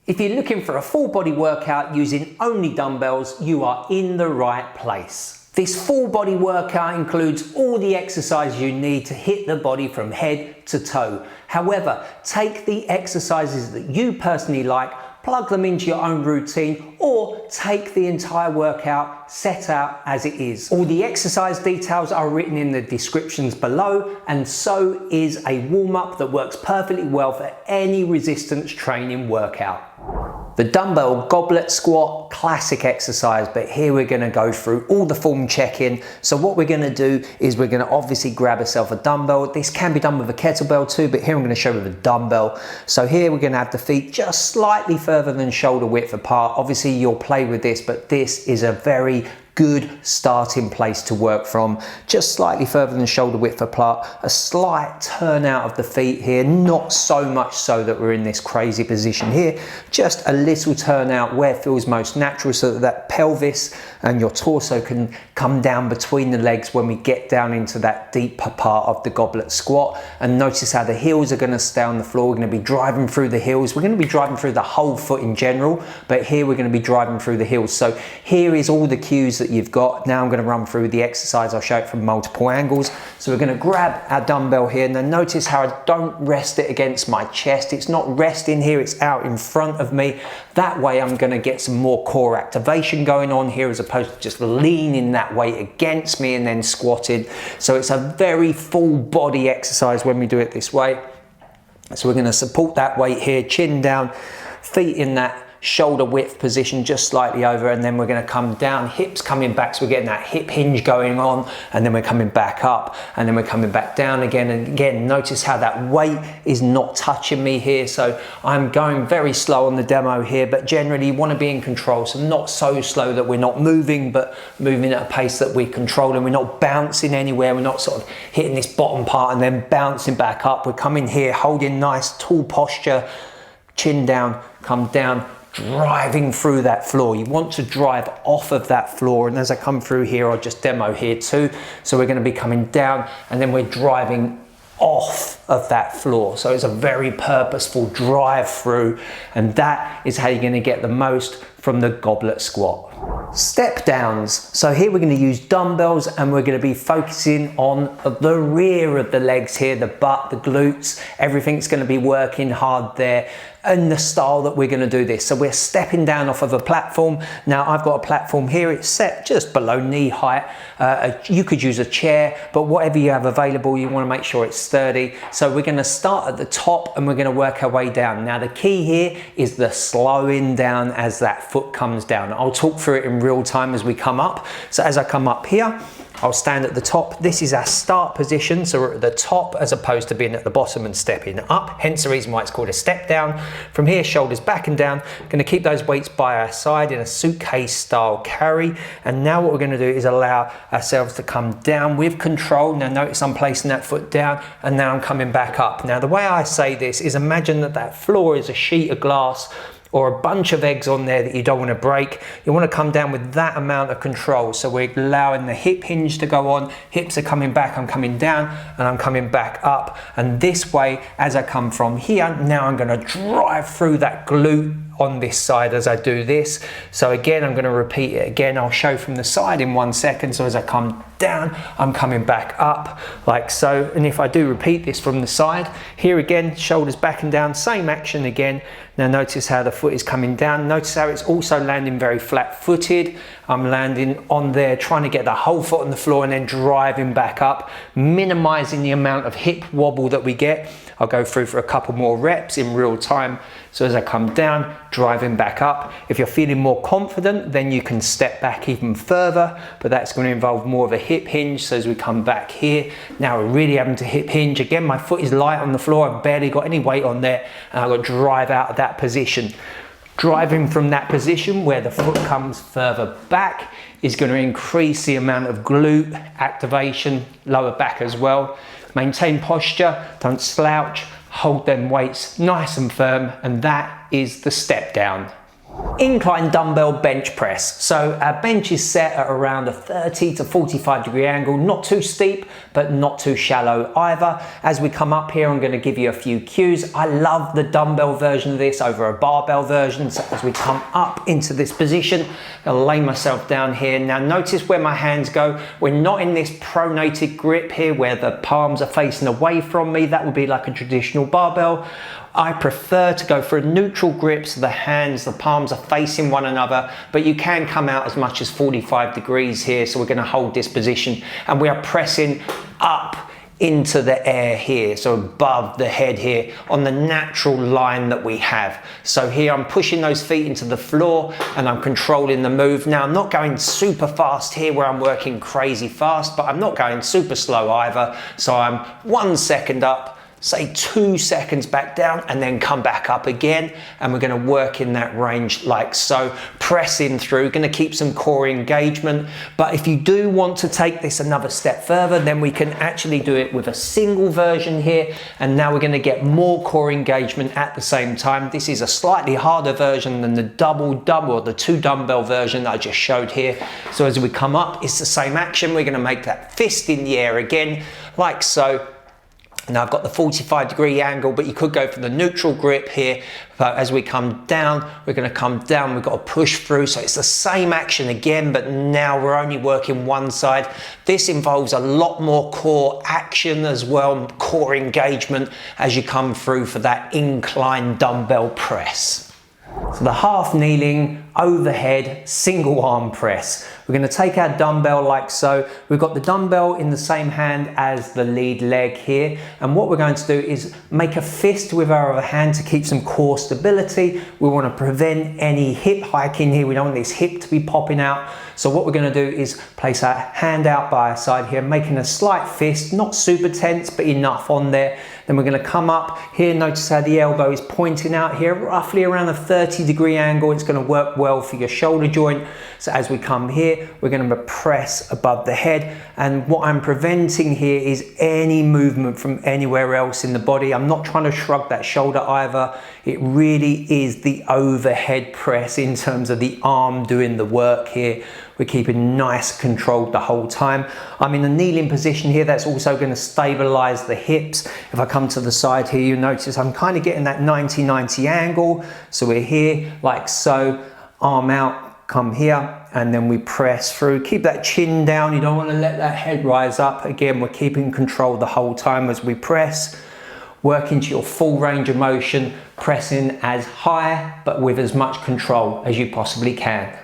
If you're looking for a full body workout using only dumbbells, you are in the right place. This full body workout includes all the exercises you need to hit the body from head to toe. However, take the exercises that you personally like, plug them into your own routine, or take the entire workout set out as it is. All the exercise details are written in the descriptions below, and so is a warm-up that works perfectly well for any resistance training workout. The dumbbell goblet squat, classic exercise, but here we're going to go through all the form checking. So what we're going to do is we're going to obviously grab ourselves a dumbbell. This can be done with a kettlebell too, but here I'm going to show with a dumbbell. So here we're going to have the feet just slightly further than shoulder width apart. Obviously you'll play with this, but this is a very good starting place to work from. Just slightly further than shoulder width apart, a slight turn out of the feet here, not so much so that we're in this crazy position here, just a little turn out where it feels most natural so that that pelvis and your torso can come down between the legs when we get down into that deeper part of the goblet squat. And notice how the heels are going to stay on the floor. We're going to be driving through the heels. We're going to be driving through the whole foot in general, but here we're going to be driving through the heels. So here is all the cues that you've got. Now I'm going to run through the exercise. I'll show it from multiple angles. So we're going to grab our dumbbell here. Now notice how I don't rest it against my chest. It's not resting here, it's out in front of me. That way I'm going to get some more core activation going on here as opposed to just leaning that weight against me and then squatting. So it's a very full body exercise when we do it this way. So we're going to support that weight here, chin down, feet in that shoulder width position just slightly over, and then we're going to come down, hips coming back, so we're getting that hip hinge going on, and then we're coming back up, and then we're coming back down again. And again, notice how that weight is not touching me here. So I'm going very slow on the demo here, but generally you want to be in control, so not so slow that we're not moving, but moving at a pace that we're controlling. We're not bouncing anywhere, we're not sort of hitting this bottom part and then bouncing back up. We're coming here holding nice tall posture, chin down, come down, driving through that floor. You want to drive off of that floor, and as I come through here, I'll just demo here too. So we're going to be coming down and then we're driving off of that floor. So it's a very purposeful drive through, and that is how you're going to get the most from the goblet squat. Step downs. So here we're going to use dumbbells and we're going to be focusing on the rear of the legs here, the butt, the glutes, everything's going to be working hard there. And the style that we're going to do this. So we're stepping down off of a platform. Now I've got a platform here, it's set just below knee height. You could use a chair, but whatever you have available, you want to make sure it's sturdy. So we're going to start at the top and we're going to work our way down. Now the key here is the slowing down as that foot comes down. I'll talk through it in real time as we come up. So as I come up here, I'll stand at the top. This is our start position, so we're at the top as opposed to being at the bottom and stepping up, hence the reason why it's called a step down. From here, shoulders back and down. Going to keep those weights by our side in a suitcase style carry, and now what we're going to do is allow ourselves to come down with control. Now notice I'm placing that foot down and now I'm coming back up. Now the way I say this is imagine that that floor is a sheet of glass or a bunch of eggs on there that you don't want to break. You want to come down with that amount of control. So we're allowing the hip hinge to go on, hips are coming back, I'm coming down and I'm coming back up. And this way, as I come from here, now I'm going to drive through that glute on this side as I do this. So again, I'm going to repeat it again. I'll show from the side in 1 second. So as I come down, I'm coming back up like so. And if I do repeat this from the side, here again, shoulders back and down, same action again. Now notice how the foot is coming down. Notice how it's also landing very flat footed. I'm landing on there, trying to get the whole foot on the floor and then driving back up, minimizing the amount of hip wobble that we get. I'll go through for a couple more reps in real time. So as I come down, driving back up. If you're feeling more confident, then you can step back even further, but that's going to involve more of a hip hinge. So as we come back here, now we're really having to hip hinge. Again, my foot is light on the floor. I've barely got any weight on there, and I've got to drive out of that position. Driving from that position where the foot comes further back is going to increase the amount of glute activation, lower back as well. Maintain posture, don't slouch, hold them weights nice and firm, and that is the step down. Incline dumbbell bench press. So our bench is set at around a 30 to 45 degree angle, not too steep, but not too shallow either. As we come up here, I'm going to give you a few cues. I love the dumbbell version of this over a barbell version. So as we come up into this position, I'll lay myself down here. Now notice where my hands go. We're not in this pronated grip here where the palms are facing away from me. That would be like a traditional barbell. I prefer to go for a neutral grip so the hands, the palms are facing one another, but you can come out as much as 45 degrees here. So we're going to hold this position and we are pressing up into the air here, so above the head here on the natural line that we have. So here I'm pushing those feet into the floor and I'm controlling the move. Now I'm not going super fast here where I'm working crazy fast, but I'm not going super slow either. So I'm 1 second up, say 2 seconds back down, and then come back up again, and we're going to work in that range like so, pressing through, going to keep some core engagement. But if you do want to take this another step further, then we can actually do it with a single version here, and now we're going to get more core engagement at the same time. This is a slightly harder version than the double or the 2 dumbbell version that I just showed here. So as we come up, it's the same action. We're going to make that fist in the air again like so. Now I've got the 45 degree angle, but you could go for the neutral grip here. But as we come down, we're going to come down, we've got to push through. So it's the same action again, but now we're only working one side. This involves a lot more core action as well, core engagement as you come through for that incline dumbbell press. So the half kneeling, overhead, single arm press. We're going to take our dumbbell like so. We've got the dumbbell in the same hand as the lead leg here. And what we're going to do is make a fist with our other hand to keep some core stability. We want to prevent any hip hiking here. We don't want this hip to be popping out. So what we're going to do is place our hand out by our side here, making a slight fist, not super tense, but enough on there. Then we're going to come up here. Notice how the elbow is pointing out here, roughly around a 30 degree angle. It's going to work well for your shoulder joint. So as we come here, we're going to press above the head. And what I'm preventing here is any movement from anywhere else in the body. I'm not trying to shrug that shoulder either. It really is the overhead press in terms of the arm doing the work here. We're keeping nice control the whole time. I'm in a kneeling position here. That's also going to stabilize the hips. If I come to the side here, you notice I'm kind of getting that 90-90 angle. So we're here like so, arm out, come here, and then we press through. Keep that chin down. You don't want to let that head rise up. Again, we're keeping control the whole time as we press. Work into your full range of motion, pressing as high but with as much control as you possibly can.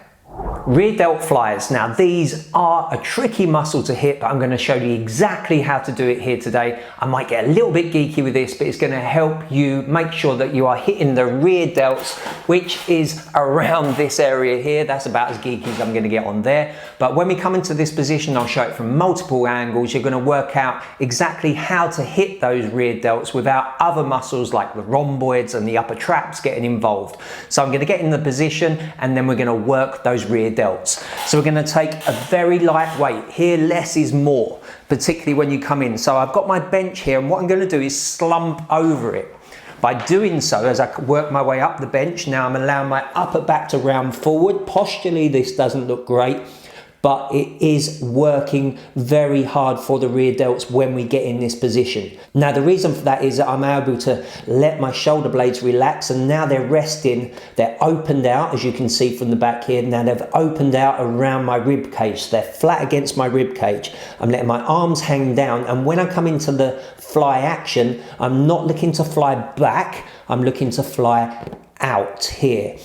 Rear delt flies. Now these are a tricky muscle to hit, but I'm going to show you exactly how to do it here today. I might get a little bit geeky with this, but it's going to help you make sure that you are hitting the rear delts, which is around this area here. That's about as geeky as I'm going to get on there. But when we come into this position, I'll show it from multiple angles. You're going to work out exactly how to hit those rear delts without other muscles like the rhomboids and the upper traps getting involved. So I'm going to get in the position and then we're going to work those rear delts. So we're going to take a very light weight. Here, less is more, particularly when you come in. So I've got my bench here, and what I'm going to do is slump over it. By doing so, as I work my way up the bench, now I'm allowing my upper back to round forward. Posturally, this doesn't look great, but it is working very hard for the rear delts when we get in this position. Now the reason for that is that I'm able to let my shoulder blades relax, and now they're resting, they're opened out, as you can see from the back here. Now they've opened out around my rib cage, so they're flat against my rib cage. I'm letting my arms hang down, and when I come into the fly action, I'm not looking to fly back, I'm looking to fly out here.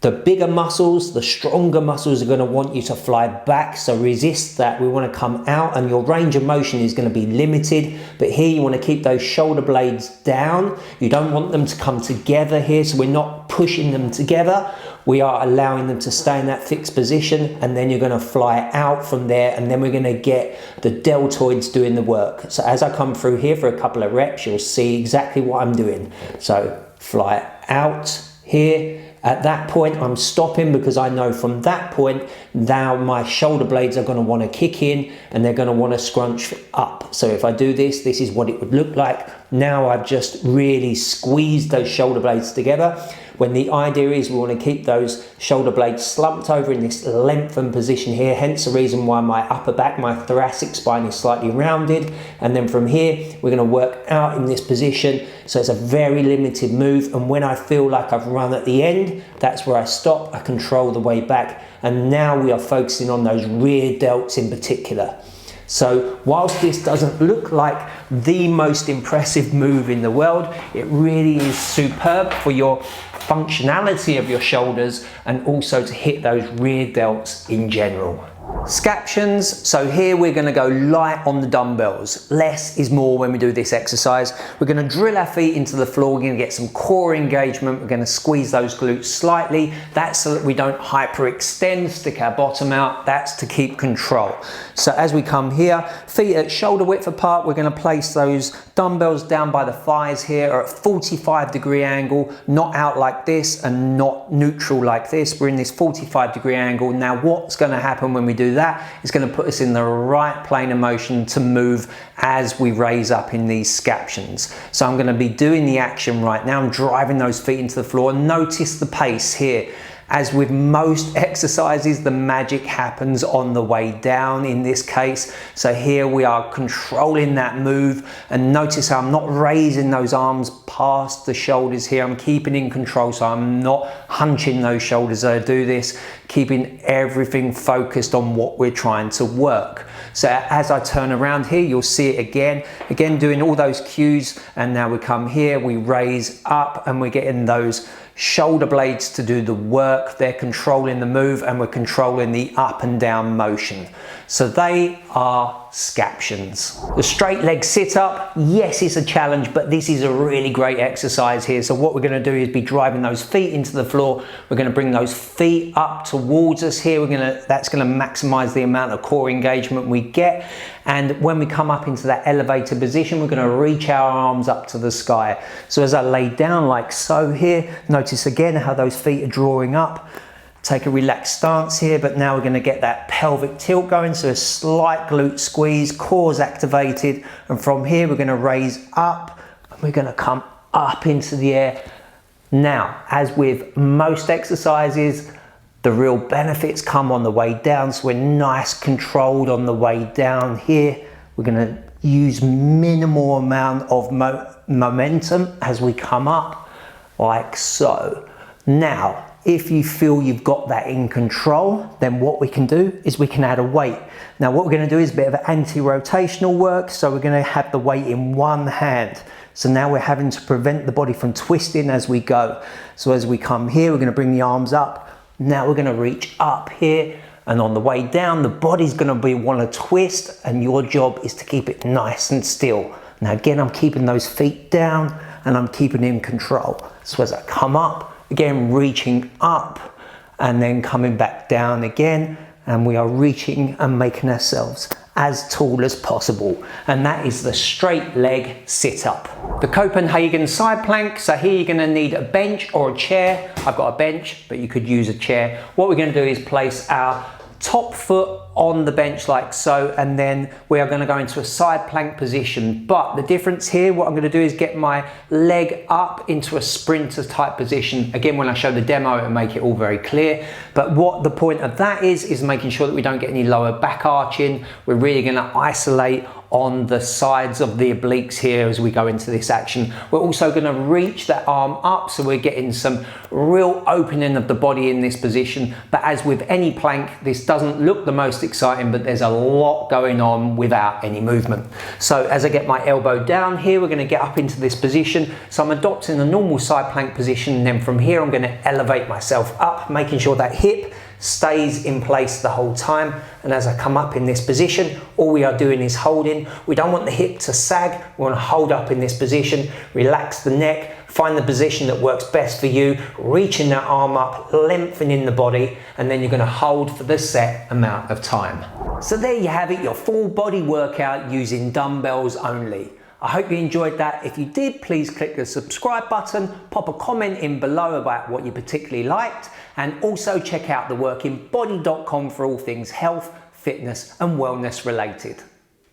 The bigger muscles, the stronger muscles are going to want you to fly back, so resist that. We want to come out, and your range of motion is going to be limited, but here you want to keep those shoulder blades down. You don't want them to come together here, so we're not pushing them together. We are allowing them to stay in that fixed position, and then you're going to fly out from there, and then we're going to get the deltoids doing the work. So as I come through here for a couple of reps, you'll see exactly what I'm doing. So fly out here. At that point, I'm stopping because I know from that point, now my shoulder blades are going to want to kick in and they're going to want to scrunch up. So if I do this, this is what it would look like. now I've just really squeezed those shoulder blades together, when the idea is we want to keep those shoulder blades slumped over in this lengthened position here, hence the reason why my upper back, my thoracic spine is slightly rounded. And then from here, we're going to work out in this position. So it's a very limited move. And when I feel like I've run at the end, that's where I stop. I control the way back. And now we are focusing on those rear delts in particular. So whilst this doesn't look like the most impressive move in the world, it really is superb for your functionality of your shoulders and also to hit those rear delts in general. Scaptions, so here we're going to go light on the dumbbells. Less is more when we do this exercise. We're going to drill our feet into the floor, we're going to get some core engagement, we're going to squeeze those glutes slightly. That's so that we don't hyperextend, stick our bottom out, that's to keep control. So as we come here, feet at shoulder width apart, we're going to place those dumbbells down by the thighs here at a 45-degree angle, not out like this and not neutral like this. We're in this 45-degree angle. Now what's going to happen when we do that is going to put us in the right plane of motion to move as we raise up in these scaptions. So I'm going to be doing the action right now. I'm driving those feet into the floor. Notice the pace here. As with most exercises, the magic happens on the way down in this case. So here we are controlling that move, and notice how I'm not raising those arms past the shoulders here. I'm keeping in control, so I'm not hunching those shoulders as I do this, keeping everything focused on what we're trying to work. So as I turn around here, you'll see it again doing all those cues, and now we come here, we raise up, and we're getting those shoulder blades to do the work. They're controlling the move and we're controlling the up and down motion. So they are scaptions. The straight leg sit up, yes, it's a challenge, but this is a really great exercise here. So what we're going to do is be driving those feet into the floor. We're going to bring those feet up towards us here. That's going to maximize the amount of core engagement we get. And when we come up into that elevated position, we're going to reach our arms up to the sky. So as I lay down like so here, notice again how those feet are drawing up. Take a relaxed stance here, but now we're going to get that pelvic tilt going, so a slight glute squeeze, core's activated, and from here we're going to raise up and we're going to come up into the air. Now, as with most exercises, the real benefits come on the way down, so we're nice controlled on the way down here. We're going to use minimal amount of momentum as we come up, like so. Now, if you feel you've got that in control, then what we can do is we can add a weight. Now what we're going to do is a bit of anti-rotational work, so we're going to have the weight in one hand. So now we're having to prevent the body from twisting as we go. So as we come here, we're going to bring the arms up. Now we're going to reach up here, and on the way down, the body's going to want to twist, and your job is to keep it nice and still. Now again, I'm keeping those feet down and I'm keeping in control. So as I come up, again, reaching up and then coming back down again, and we are reaching and making ourselves as tall as possible. And that is the straight leg sit up. The Copenhagen side plank. So here you're going to need a bench or a chair. I've got a bench, but you could use a chair. What we're going to do is place our top foot on the bench like so, and then we are going to go into a side plank position. But the difference here, what I'm going to do is get my leg up into a sprinter type position. Again, when I show the demo, it'll make it all very clear. But what the point of that is making sure that we don't get any lower back arching. We're really going to isolate on the sides of the obliques here as we go into this action. We're also going to reach that arm up, so we're getting some real opening of the body in this position. But as with any plank, this doesn't look the most exciting, but there's a lot going on without any movement. So as I get my elbow down here, we're going to get up into this position. So I'm adopting a normal side plank position, and then from here I'm going to elevate myself up, making sure that hip stays in place the whole time. And as I come up in this position, all we are doing is holding. We don't want the hip to sag. We want to hold up in this position, relax the neck, find the position that works best for you, reaching that arm up, lengthening the body, and then you're going to hold for the set amount of time. So there you have it, your full body workout using dumbbells only. I hope you enjoyed that. If you did, please click the subscribe button, pop a comment in below about what you particularly liked, and also check out theworkingbody.com for all things health, fitness and wellness related.